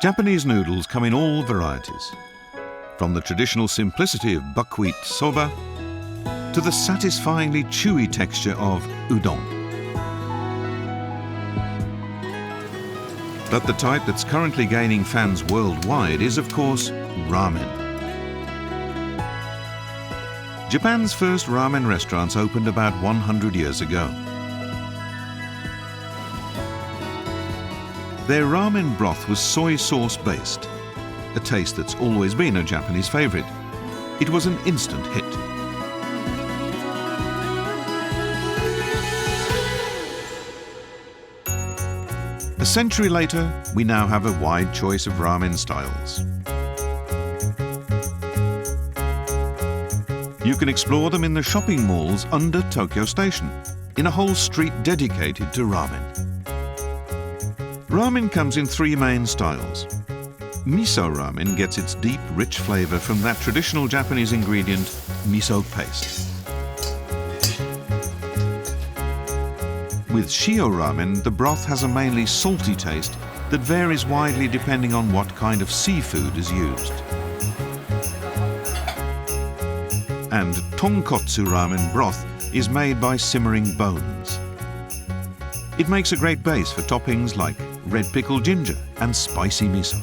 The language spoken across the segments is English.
Japanese noodles come in all varieties, from the traditional simplicity of buckwheat soba to the satisfyingly chewy texture of udon. But the type that's currently gaining fans worldwide is, of course, ramen. Japan's first ramen restaurants opened about 100 years ago. Their ramen broth was soy sauce based, a taste that's always been a Japanese favorite. It was an instant hit. A century later, we now have a wide choice of ramen styles. You can explore them in the shopping malls under Tokyo Station, in a whole street dedicated to ramen. Ramen comes in three main styles. Miso ramen gets its deep, rich flavor from that traditional Japanese ingredient, miso paste. With shio ramen, the broth has a mainly salty taste that varies widely depending on what kind of seafood is used. And tonkotsu ramen broth is made by simmering bones. It makes a great base for toppings like red pickled ginger and spicy miso.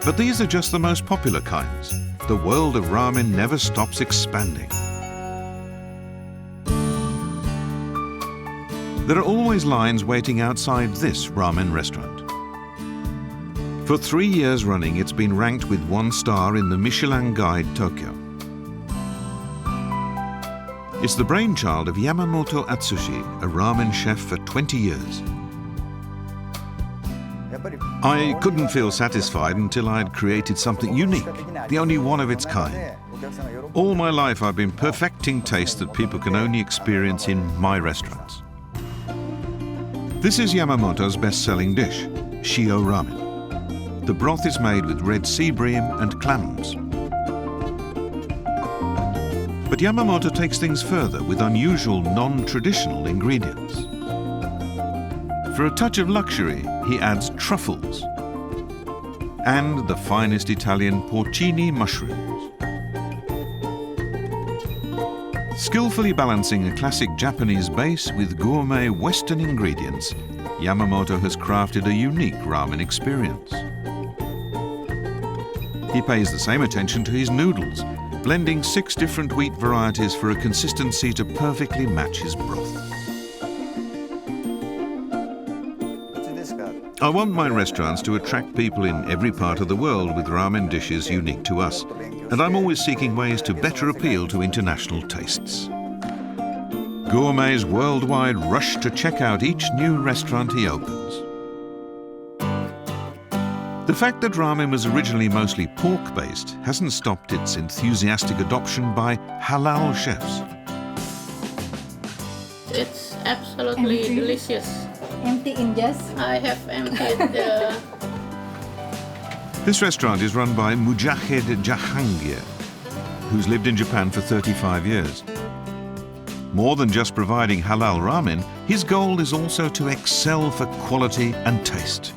But these are just the most popular kinds. The world of ramen never stops expanding. There are always lines waiting outside this ramen restaurant. For 3 years running, it's been ranked with 1 star in the Michelin Guide Tokyo. It's the brainchild of Yamamoto Atsushi, a ramen chef for 20 years. I couldn't feel satisfied until I'd created something unique, the only one of its kind. All my life I've been perfecting tastes that people can only experience in my restaurants. This is Yamamoto's best-selling dish, shio ramen. The broth is made with red sea bream and clams. But Yamamoto takes things further with unusual, non-traditional ingredients. For a touch of luxury, he adds truffles and the finest Italian porcini mushrooms. Skillfully balancing a classic Japanese base with gourmet Western ingredients, Yamamoto has crafted a unique ramen experience. He pays the same attention to his noodles, blending 6 different wheat varieties for a consistency to perfectly match his broth. I want my restaurants to attract people in every part of the world with ramen dishes unique to us, and I'm always seeking ways to better appeal to international tastes. Gourmets worldwide rush to check out each new restaurant he opens. The fact that ramen was originally mostly pork-based hasn't stopped its enthusiastic adoption by halal chefs. It's absolutely delicious. Empty in just? I have emptied the... This restaurant is run by Mujahid Jahangir, who's lived in Japan for 35 years. More than just providing halal ramen, his goal is also to excel for quality and taste.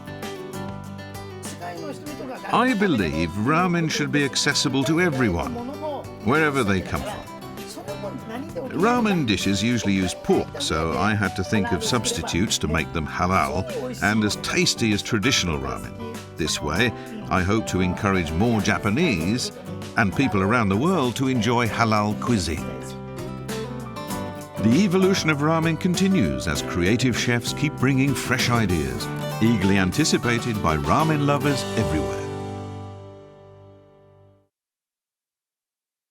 I believe ramen should be accessible to everyone, wherever they come from. Ramen dishes usually use pork, so I had to think of substitutes to make them halal and as tasty as traditional ramen. This way, I hope to encourage more Japanese and people around the world to enjoy halal cuisine. The evolution of ramen continues as creative chefs keep bringing fresh ideas, eagerly anticipated by ramen lovers everywhere.